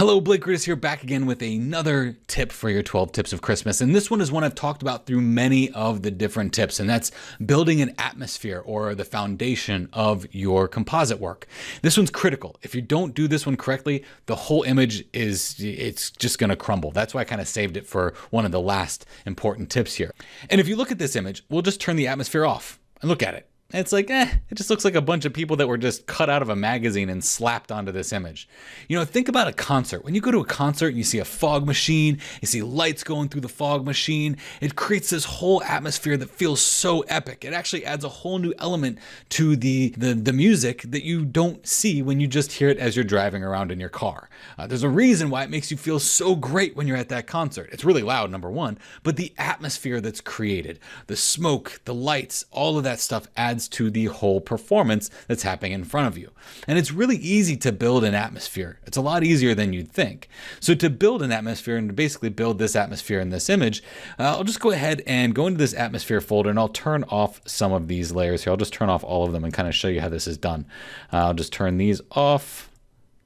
Hello, Blake Curtis here, back again with another tip for your 12 tips of Christmas. And this one is one I've talked about through many of the different tips, and that's building an atmosphere or the foundation of your composite work. This one's critical. If you don't do this one correctly, the whole image it's just gonna crumble. That's why I kind of saved it for one of the last important tips here. And if you look at this image, we'll just turn the atmosphere off and look at it. It's like, it just looks like a bunch of people that were just cut out of a magazine and slapped onto this image. You know, think about a concert. When you go to a concert and you see a fog machine, you see lights going through the fog machine, it creates this whole atmosphere that feels so epic. It actually adds a whole new element to the music that you don't see when you just hear it as you're driving around in your car. There's a reason why it makes you feel so great when you're at that concert. It's really loud, number one, but the atmosphere that's created, the smoke, the lights, all of that stuff adds to the whole performance that's happening in front of you. And it's really easy to build an atmosphere. It's a lot easier than you'd think. So to build an atmosphere and to basically build this atmosphere in this image, I'll just go ahead and go into this atmosphere folder and I'll turn off some of these layers here. I'll just turn off all of them and kind of show you how this is done. I'll just turn these off.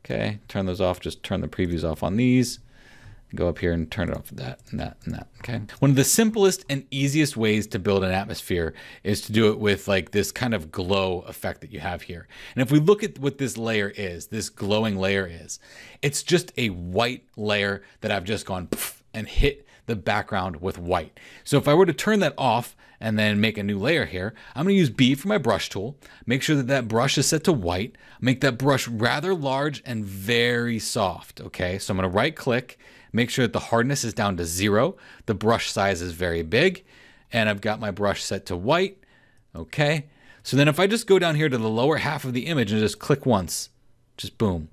Okay, turn those off, just turn the previews off on these. Go up here and turn it off for that and that and that, okay? One of the simplest and easiest ways to build an atmosphere is to do it with like this kind of glow effect that you have here. And if we look at what this layer is, this glowing layer is, it's just a white layer that I've just gone poof and hit the background with white. So if I were to turn that off and then make a new layer here, I'm gonna use B for my brush tool, make sure that that brush is set to white, make that brush rather large and very soft, okay? So I'm gonna right click, make sure that the hardness is down to 0, the brush size is very big, and I've got my brush set to white, okay? So then if I just go down here to the lower half of the image and just click once, just boom.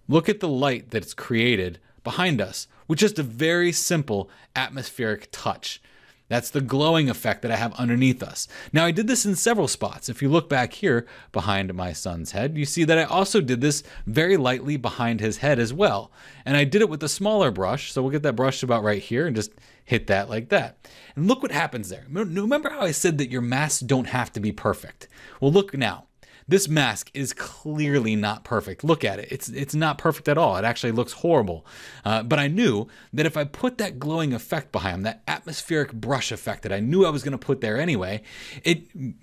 Look at the light that's created behind us with just a very simple atmospheric touch. That's the glowing effect that I have underneath us. Now I did this in several spots. If you look back here behind my son's head, you see that I also did this very lightly behind his head as well. And I did it with a smaller brush. So we'll get that brush about right here and just hit that like that. And look what happens there. Remember how I said that your masks don't have to be perfect? Well, look now. This mask is clearly not perfect. Look at it. It's not perfect at all. It actually looks horrible. But I knew that if I put that glowing effect behind him, that atmospheric brush effect that I knew I was going to put there anyway,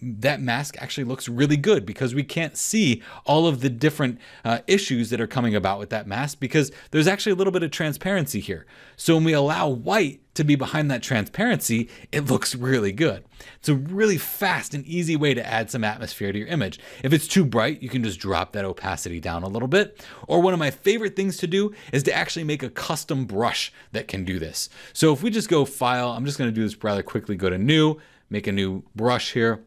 that mask actually looks really good because we can't see all of the different issues that are coming about with that mask because there's actually a little bit of transparency here. So when we allow white to be behind that transparency, it looks really good. It's a really fast and easy way to add some atmosphere to your image. If it's too bright, you can just drop that opacity down a little bit. Or one of my favorite things to do is to actually make a custom brush that can do this. So if we just go File, I'm just going to do this rather quickly, go to New, make a new brush here.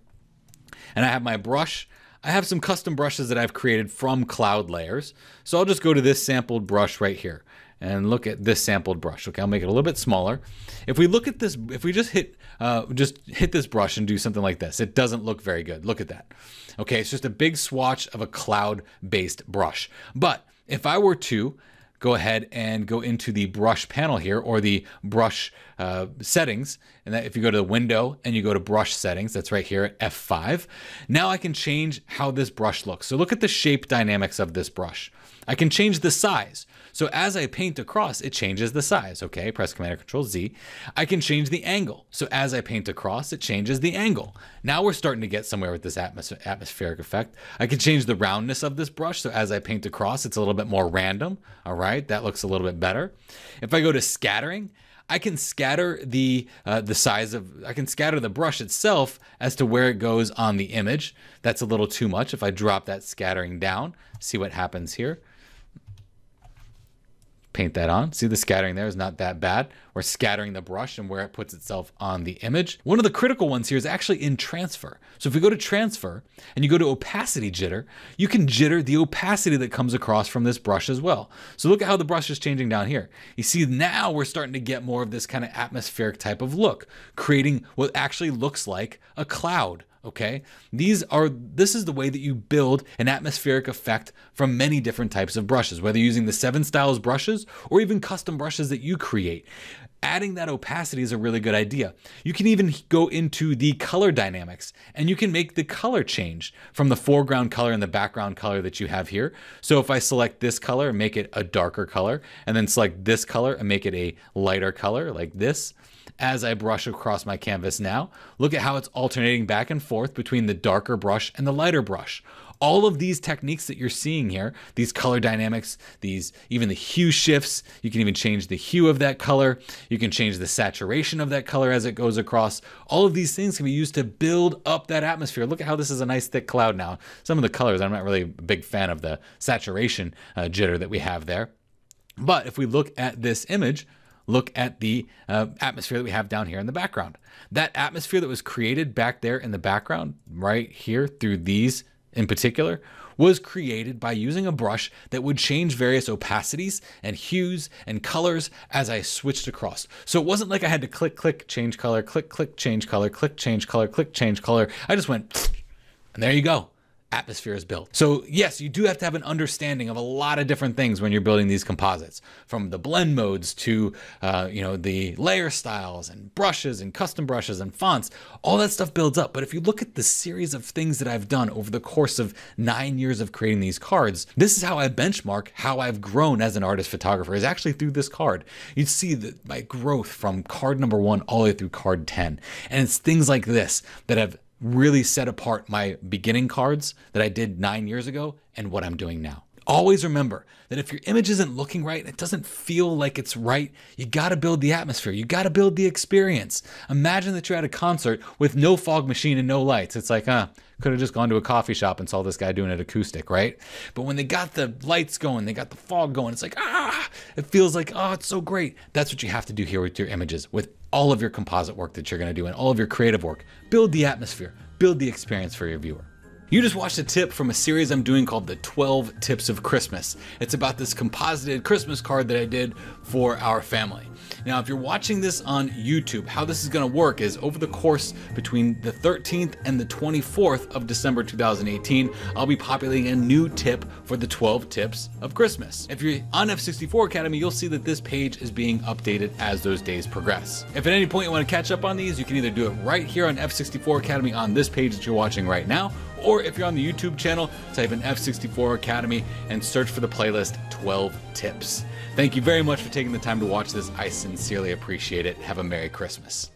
And I have my brush. I have some custom brushes that I've created from cloud layers. So I'll just go to this sampled brush right here. And look at this sampled brush. Okay, I'll make it a little bit smaller. If we look at this, if we just hit this brush and do something like this, it doesn't look very good. Look at that. Okay, it's just a big swatch of a cloud-based brush. But if I were to go ahead and go into the brush panel here, or the brush settings, and that if you go to the window and you go to brush settings, that's right here at F5. Now I can change how this brush looks. So look at the shape dynamics of this brush. I can change the size. So as I paint across, it changes the size. Okay, press Command or Control Z. I can change the angle. So as I paint across, it changes the angle. Now we're starting to get somewhere with this atmospheric effect. I can change the roundness of this brush. So as I paint across, it's a little bit more random. All right, that looks a little bit better. If I go to scattering, I can scatter the size of, I can scatter the brush itself as to where it goes on the image. That's a little too much. If I drop that scattering down, see what happens here. Paint that on. See, the scattering there is not that bad. We're scattering the brush and where it puts itself on the image. One of the critical ones here is actually in transfer. So if we go to transfer and you go to opacity jitter, you can jitter the opacity that comes across from this brush as well. So look at how the brush is changing down here. You see now we're starting to get more of this kind of atmospheric type of look, creating what actually looks like a cloud. Okay, this is the way that you build an atmospheric effect from many different types of brushes, whether you're using the 7 Styles brushes or even custom brushes that you create. Adding that opacity is a really good idea. You can even go into the color dynamics and you can make the color change from the foreground color and the background color that you have here. So if I select this color and make it a darker color, and then select this color and make it a lighter color like this, as I brush across my canvas now, look at how it's alternating back and forth between the darker brush and the lighter brush. All of these techniques that you're seeing here, these color dynamics, even the hue shifts, you can even change the hue of that color. You can change the saturation of that color as it goes across. All of these things can be used to build up that atmosphere. Look at how this is a nice thick cloud now. Some of the colors, I'm not really a big fan of the saturation jitter that we have there. But if we look at this image, look at the atmosphere that we have down here in the background. That atmosphere that was created back there in the background, right here through these in particular, was created by using a brush that would change various opacities and hues and colors as I switched across. So it wasn't like I had to click, click, change color, click, click, change color, click, change color, click, change color. I just went, and there you go. Atmosphere is built. So yes, you do have to have an understanding of a lot of different things when you're building these composites, from the blend modes to the layer styles and brushes and custom brushes and fonts. All that stuff builds up. But if you look at the series of things that I've done over the course of 9 years of creating these cards, this is how I benchmark how I've grown as an artist photographer, is actually through this card. You'd see that my growth from card number 1 all the way through card 10. And it's things like this that have really set apart my beginning cards that I did 9 years ago and what I'm doing now. Always remember that if your image isn't looking right, it doesn't feel like it's right, you gotta build the atmosphere, you gotta build the experience. Imagine that you're at a concert with no fog machine and no lights. It's like, could have just gone to a coffee shop and saw this guy doing it acoustic, right? But when they got the lights going, they got the fog going, it's like, it feels like, it's so great. That's what you have to do here with your images, with all of your composite work that you're gonna do and all of your creative work. Build the atmosphere, build the experience for your viewer. You just watched a tip from a series I'm doing called the 12 Tips of Christmas. It's about this composited Christmas card that I did for our family. Now, if you're watching this on YouTube, how this is going to work is over the course between the 13th and the 24th of December 2018, I'll be populating a new tip for the 12 Tips of Christmas. If you're on F64 Academy, you'll see that this page is being updated as those days progress. If at any point you want to catch up on these, you can either do it right here on F64 Academy on this page that you're watching right now, or if you're on the YouTube channel, type in F64 Academy and search for the playlist 12 Tips. Thank you very much for taking the time to watch this. I sincerely appreciate it. Have a Merry Christmas.